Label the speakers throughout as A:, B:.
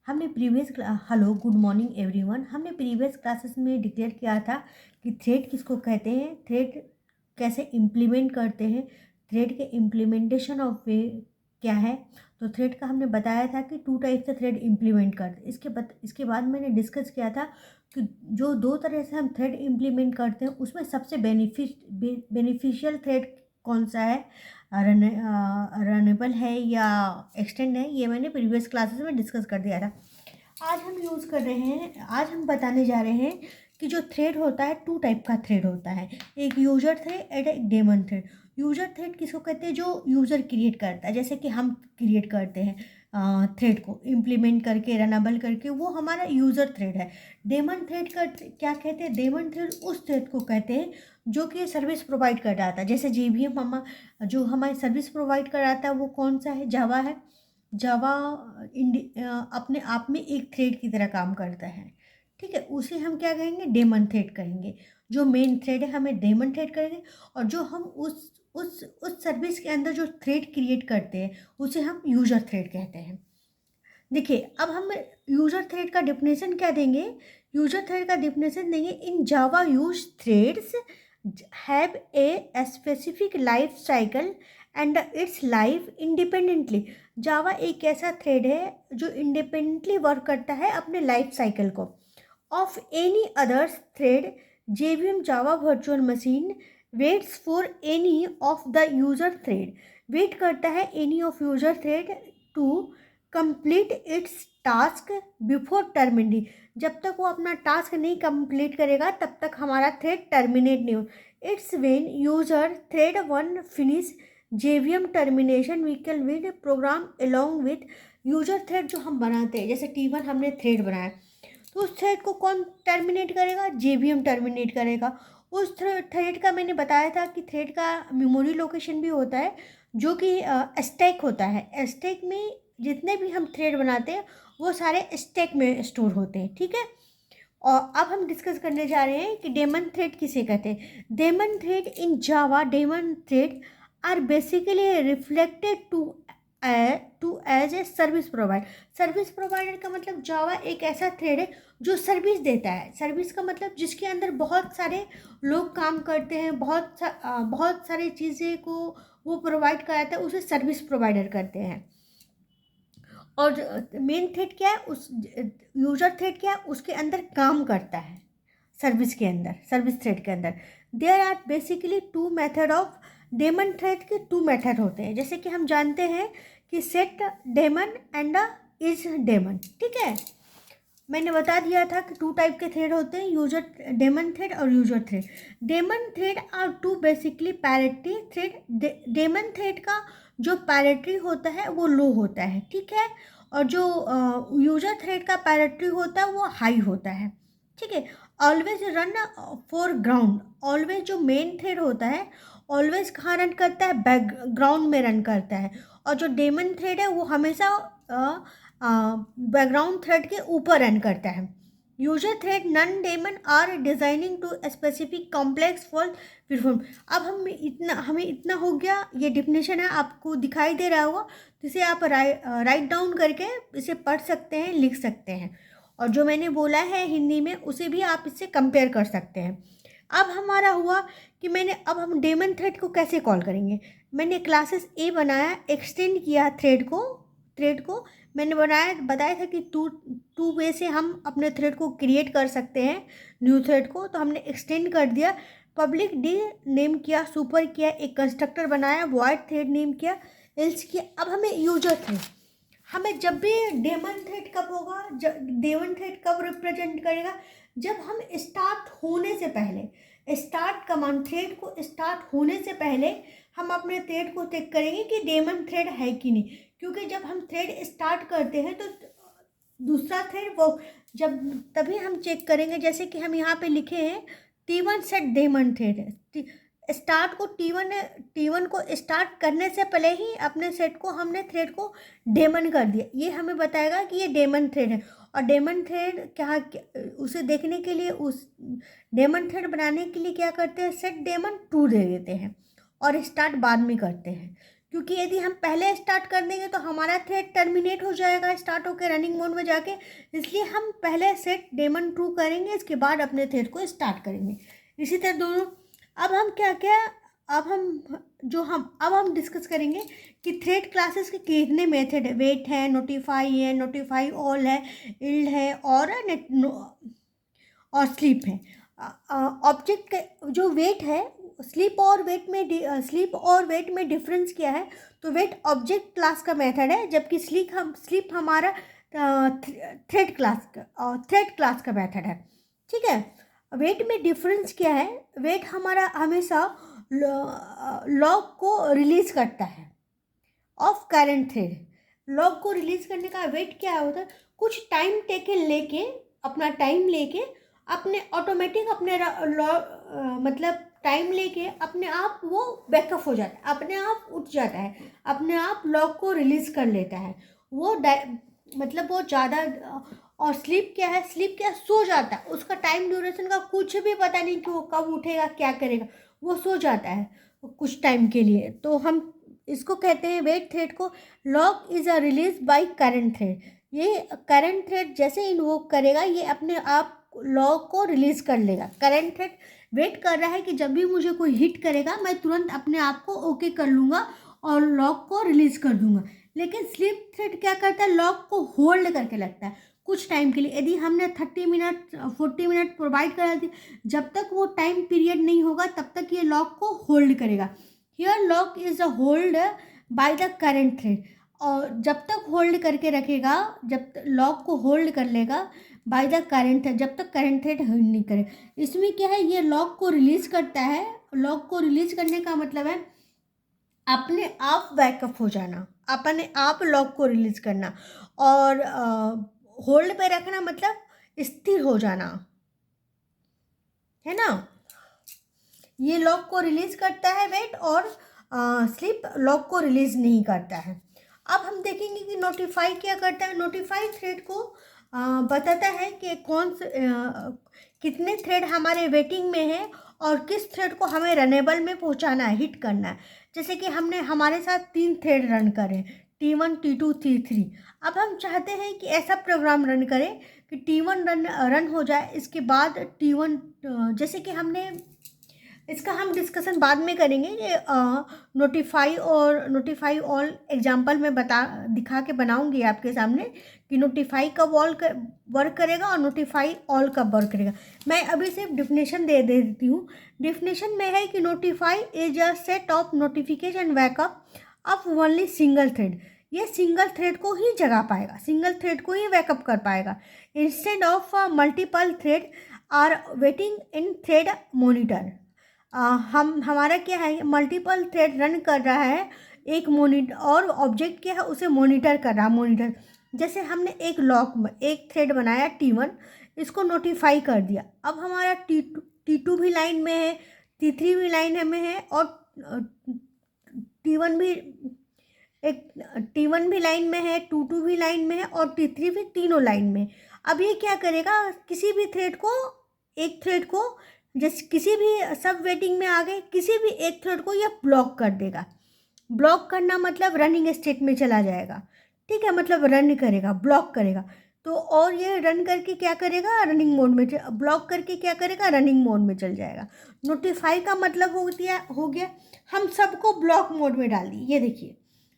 A: हमने previous hello good morning everyone. हमने previous classes में डिक्लेयर किया था कि थ्रेड किसको कहते हैं, थ्रेड कैसे इम्प्लीमेंट करते हैं, थ्रेड के इम्प्लीमेंटेशन ऑफ वे क्या है। तो थ्रेड का हमने बताया था कि 2 टाइप से थ्रेड इम्प्लीमेंट करते हैं। इसके बाद मैंने डिस्कस किया था कि जो 2 तरह से हम थ्रेड इम्प्लीमेंट करते हैं उसमें सबसे बेनिफिशियल थ्रेड कौन सा है, रनेबल है या एक्सटेंड है, ये मैंने प्रीवियस क्लासेस में डिस्कस कर दिया था। आज हम बताने जा रहे हैं कि जो थ्रेड होता है 2 टाइप का थ्रेड होता है, एक यूजर थ्रेड एंड एक डेमन थ्रेड। यूजर थ्रेड किसको कहते हैं, जो यूज़र क्रिएट करता है, जैसे कि हम क्रिएट करते हैं थ्रेड को इम्प्लीमेंट करके रनेबल करके, वो हमारा यूज़र थ्रेड है। डेमन थ्रेड का क्या कहते हैं, डेमन थ्रेड उस थ्रेड को कहते हैं जो कि सर्विस प्रोवाइड कर रहा था। जैसे JVM जो हमारी सर्विस प्रोवाइड कर रहा था वो कौन सा है, जावा है। जावा अपने आप में एक थ्रेड की तरह काम करता है, ठीक है। उसे हम क्या कहेंगे, डेमन थ्रेड कहेंगे। जो मेन थ्रेड है हमें डेमन थ्रेड करेंगे, और जो हम उस सर्विस के अंदर जो थ्रेड क्रिएट करते हैं उसे हम यूजर थ्रेड कहते हैं। देखिए, अब हम यूजर थ्रेड का डेफिनेशन क्या देंगे, यूजर थ्रेड का डेफिनेशन देंगे, in Java use threads have a specific life cycle and its life independently. Java एक ऐसा थ्रेड है जो इंडिपेंडेंटली वर्क करता है अपने लाइफ साइकिल को of any others thread. JVM Java virtual machine waits for any of the user thread, wait करता है any of user thread to complete its task before terminating. जब तक वो अपना टास्क नहीं कंप्लीट करेगा तब तक हमारा थ्रेड टर्मिनेट नहीं हो। It's when user thread 1 finish JVM termination vehicle with program along with user thread जो हम बनाते हैं, जैसे T1 हमने थ्रेड बनाया तो उस थ्रेड को कौन टर्मिनेट करेगा, JVM टर्मिनेट करेगा। उस थ्रेड का मैंने बताया था कि थ्रेड का मेमोरी लोकेशन भी होता है जो कि स्टैक होता है। स्टैक में जितने भी हम थ्रेड बनाते हैं वो सारे स्टैक में स्टोर होते हैं, ठीक है। और अब हम डिस्कस करने जा रहे हैं कि डेमन थ्रेड किसे कहते हैं। Daemon thread in Java, daemon thread are basically reflected to as a service provider. Service provider का मतलब जावा एक ऐसा थ्रेड है जो सर्विस देता है। सर्विस का मतलब जिसके अंदर बहुत सारे लोग काम करते हैं, बहुत सारी चीज़ें को वो प्रोवाइड कराता है, उसे सर्विस प्रोवाइडर करते हैं। और मेन थ्रेड क्या है, उस यूजर थ्रेड क्या है, उसके अंदर काम करता है सर्विस के अंदर, सर्विस थ्रेड के अंदर। There are basically 2 method of daemon thread के 2 मेथड होते हैं, जैसे कि हम जानते हैं कि set daemon and is daemon, ठीक है। मैंने बता दिया था कि 2 टाइप के थ्रेड होते हैं, यूजर डेमन थ्रेड और user thread. Daemon thread are 2 basically parity thread. Daemon thread का जो पैरिटी होता है वो लो होता है, ठीक है, और जो यूजर थ्रेड का पैरिटी होता है वो हाई होता है, ठीक है। Always run for ground, always जो मेन थ्रेड होता है ऑलवेज कहाँ रन करता है, बैकग्राउंड में रन करता है, और जो डेमन थ्रेड है वो हमेशा बैकग्राउंड थ्रेड के ऊपर रन करता है। User thread non daemon are designing to specific complex for perform. अब हमें इतना हो गया, ये डिफिनेशन है, आपको दिखाई दे रहा होगा, तो इसे आप राइट डाउन करके इसे पढ़ सकते हैं, लिख सकते हैं, और जो मैंने बोला है हिंदी में उसे भी आप इससे कंपेयर कर सकते हैं। अब हमारा हुआ कि अब हम डेमन थ्रेड को कैसे कॉल करेंगे। मैंने क्लासेस ए बनाया, एक्सटेंड किया थ्रेड को मैंने बताया था कि टू वे से हम अपने थ्रेड को क्रिएट कर सकते हैं, न्यू थ्रेड को। तो हमने एक्सटेंड कर दिया, पब्लिक डी नेम किया, सुपर किया, एक कंस्ट्रक्टर बनाया, वॉइड थ्रेड नेम किया, एल्स किया। अब हमें यूजर थ्रेड, हमें जब भी डेमन थ्रेड कब होगा, डेमन थ्रेड कब रिप्रेजेंट करेगा, जब हम स्टार्ट होने से पहले, स्टार्ट कमांड थ्रेड को स्टार्ट होने से पहले हम अपने थ्रेड को चेक करेंगे कि डेमन थ्रेड है कि नहीं। क्योंकि जब हम थ्रेड स्टार्ट करते हैं तो दूसरा थ्रेड वो जब तभी हम चेक करेंगे, जैसे कि हम यहाँ पे लिखे हैं T1 सेट डेमन थ्रेड है। स्टार्ट को T1 को स्टार्ट करने से पहले ही अपने सेट को हमने थ्रेड को डेमन कर दिया, ये हमें बताएगा कि ये डेमन थ्रेड है। और डेमन थ्रेड क्या, उसे देखने के लिए, उस डेमन थ्रेड बनाने के लिए क्या करते हैं, सेट डेमन 2 दे देते हैं और स्टार्ट बाद में करते हैं। क्योंकि यदि हम पहले स्टार्ट कर देंगे तो हमारा थ्रेड टर्मिनेट हो जाएगा स्टार्ट होकर रनिंग मोड में जाके, इसलिए हम पहले सेट डेमन ट्रू करेंगे, इसके बाद अपने थ्रेड को स्टार्ट करेंगे। इसी तरह दोनों। अब हम क्या क्या अब हम डिस्कस करेंगे कि थ्रेड क्लासेस के कितने मेथड है। वेट है, नोटिफाई ऑल है, इल्ड है और स्लीप है। ऑब्जेक्ट का जो वेट है, स्लीप और वेट में डिफरेंस क्या है? तो वेट ऑब्जेक्ट क्लास का मेथड है, जबकि स्लीप हमारा थ्रेड क्लास का मेथड है। ठीक है, वेट में डिफरेंस क्या है? वेट हमारा हमेशा लॉग को रिलीज करता है ऑफ करंट थ्रेड। लॉग को रिलीज करने का वेट क्या होता है? कुछ टाइम टेकन लेके, अपना टाइम लेके अपने ऑटोमेटिक अपने मतलब टाइम लेके अपने आप वो बैकअप हो जाता है, अपने आप उठ जाता है, अपने आप लॉग को रिलीज कर लेता है वो मतलब वो ज़्यादा। और स्लीप क्या है? सो जाता है, उसका टाइम ड्यूरेशन का कुछ भी पता नहीं कि वो कब उठेगा, क्या करेगा, वो सो जाता है कुछ टाइम के लिए। तो हम इसको कहते हैं वेट थ्रेड को log is a release by current thread. ये करंट थ्रेड जैसे इन्वोक करेगा ये अपने आप लॉग को रिलीज कर लेगा। करंट थ्रेड वेट कर रहा है कि जब भी मुझे कोई हिट करेगा मैं तुरंत अपने आप को ओके कर लूँगा और लॉग को रिलीज कर दूंगा। लेकिन स्लीप थ्रेड क्या करता है? लॉग को होल्ड करके लगता है कुछ टाइम के लिए। यदि हमने 30 मिनट 40 मिनट प्रोवाइड करा दी, जब तक वो टाइम पीरियड नहीं होगा तब तक ये लॉग को होल्ड करेगा। Here log is a hold by the current thread. और जब तक होल्ड करके रखेगा, जब लॉग को होल्ड कर लेगा बाय द करंट थ्रेड, जब तक करंट थ्रेड होल्ड नहीं करे। इसमें क्या है? ये लॉग को रिलीज करता है। लॉग को रिलीज करने का मतलब है अपने आप बैकअप हो जाना, अपने आप लॉग को रिलीज करना। और होल्ड पे रखना मतलब स्थिर हो जाना, है ना। ये लॉग को रिलीज करता है वेट, और स्लीप लॉग को रिलीज नहीं करता है। अब हम देखेंगे कि नोटिफाई क्या करता है। नोटिफाई थ्रेड को बताता है कि कितने थ्रेड हमारे वेटिंग में है और किस थ्रेड को हमें रनेबल में पहुंचाना है, हिट करना है। जैसे कि हमने हमारे साथ 3 थ्रेड रन करें, T1 T2 T3। अब हम चाहते हैं कि ऐसा प्रोग्राम रन करें कि T1 रन हो जाए, इसके बाद T1 जैसे कि हमने इसका हम डिस्कशन बाद में करेंगे कि नोटिफाई नोटिफाई ऑल एग्जांपल में दिखा के बनाऊंगी आपके सामने कि नोटिफाई कब वर्क करेगा और नोटिफाई ऑल कब वर्क करेगा। मैं अभी सिर्फ डिफिनेशन दे देती हूँ। डिफिनेशन में है कि notify is a set of notification backup of only single thread. ये सिंगल थ्रेड को ही जगा पाएगा, सिंगल थ्रेड को ही बैकअप कर पाएगा, instead of multiple thread are waiting in thread monitor. हमारा क्या है? मल्टीपल थ्रेड रन कर रहा है एक मॉनिटर, और ऑब्जेक्ट क्या है? उसे मॉनिटर कर रहा है। मॉनिटर जैसे हमने एक लॉग में एक थ्रेड बनाया T1, इसको नोटिफाई कर दिया। अब हमारा T2 भी लाइन में है, T3 भी लाइन में है, और T1 भी लाइन में है, T2 भी लाइन में है, और T3 भी, तीनों लाइन में। अब ये क्या करेगा? किसी भी थ्रेड को, एक थ्रेड को, जैसे किसी भी सब वेटिंग में आ गए, किसी भी एक थ्रेड को यह ब्लॉक कर देगा। ब्लॉक करना मतलब रनिंग स्टेट में चला जाएगा। ठीक है, मतलब रन करेगा, ब्लॉक करेगा। तो और ये रन करके क्या करेगा? रनिंग मोड में, ब्लॉक करके क्या करेगा? रनिंग मोड में चल जाएगा। नोटिफाई का मतलब हो गया हम सबको ब्लॉक मोड में डाल दी। ये देखिए,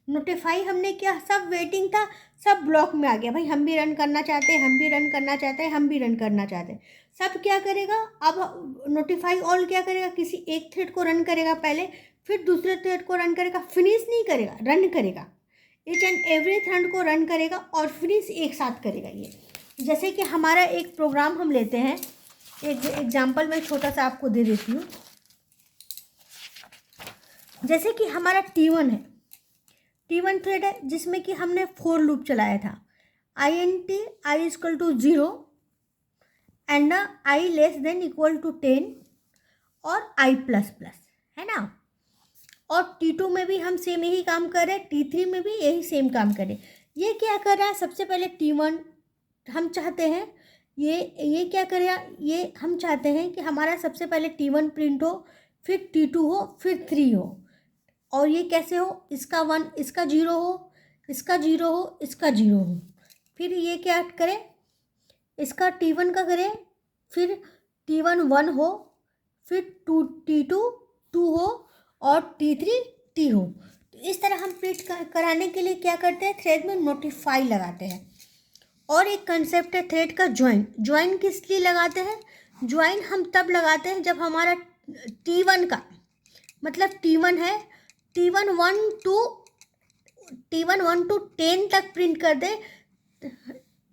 A: नोटिफाई हमने क्या, सब वेटिंग था, सब ब्लॉक में आ गया। भाई हम भी रन करना चाहते हैं, हम भी रन करना चाहते हैं, हम भी रन करना चाहते हैं। सब क्या करेगा? अब नोटिफाई ऑल क्या करेगा? किसी एक थ्रेड को रन करेगा पहले, फिर दूसरे थ्रेड को रन करेगा, फिनिश नहीं करेगा, रन करेगा। ईच एंड एवरी थ्रेड को रन करेगा और फिनिश एक साथ करेगा। ये जैसे कि हमारा एक प्रोग्राम हम लेते हैं, एक एग्जाम्पल मैं छोटा सा आपको दे देती हूँ। जैसे कि हमारा T1 है, T1 थ्रेड है जिसमें कि हमने फॉर लूप चलाया था। int i equal to 0 and i less than equal to 10 और i प्लस प्लस, है ना। और T2 में भी हम सेम यही काम कर रहे हैं, T3 में भी यही सेम काम कर रहे हैं। ये क्या कर रहा है? सबसे पहले T1 हम चाहते हैं ये क्या करेगा? ये हम चाहते हैं कि हमारा सबसे पहले T1 प्रिंट हो, फिर T2 हो, फिर 3 हो, और ये कैसे हो, इसका 1 इसका 0 हो, इसका 0 हो, इसका 0 हो। फिर ये क्या करें, इसका T1 का करें, फिर T1 1 हो, फिर T2 2 हो और T3 T हो। तो इस तरह हम प्रिंट कराने के लिए क्या करते हैं, थ्रेड में नोटिफाई लगाते हैं। और एक कंसेप्ट है थ्रेड का ज्वाइन। ज्वाइन किस लिए लगाते हैं, ज्वाइन हम तब लगाते हैं जब हमारा T1 का मतलब T1 है, T1 1 to 10 तक प्रिंट कर दे।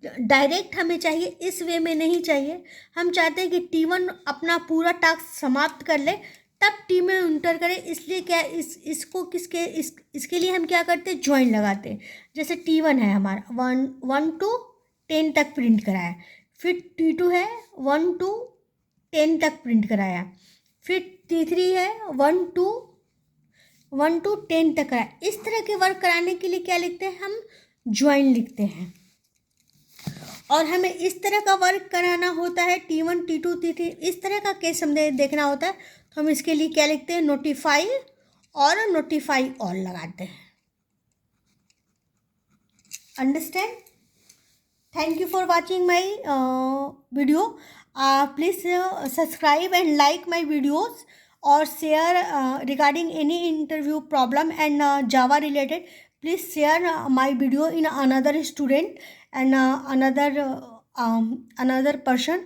A: डायरेक्ट हमें चाहिए, इस वे में नहीं चाहिए। हम चाहते हैं कि T1 अपना पूरा टास्क समाप्त कर ले तब T में इंटर करें। इसलिए क्या इसके लिए हम क्या करते हैं, ज्वाइन लगाते हैं। जैसे T1 है हमारा 1 to 10 तक प्रिंट कराया, फिर T2 है 1 to 10 तक प्रिंट कराया, फिर T3 है 1 to 10 तक कराया। इस तरह के वर्क कराने के लिए क्या लिखते हैं, हम ज्वाइन लिखते हैं। और हमें इस तरह का वर्क कराना होता है, T1 T2 T3 इस तरह का केस हमें देखना होता है, तो हम इसके लिए क्या लिखते हैं, नोटिफाई और नोटिफाई ऑल लगाते हैं। Understand? Thank you for watching my video. Please subscribe and like my videos और share regarding any interview problem and Java related. Please share my video in another student and another person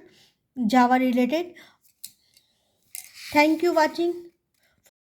A: Java related. Thank you watching.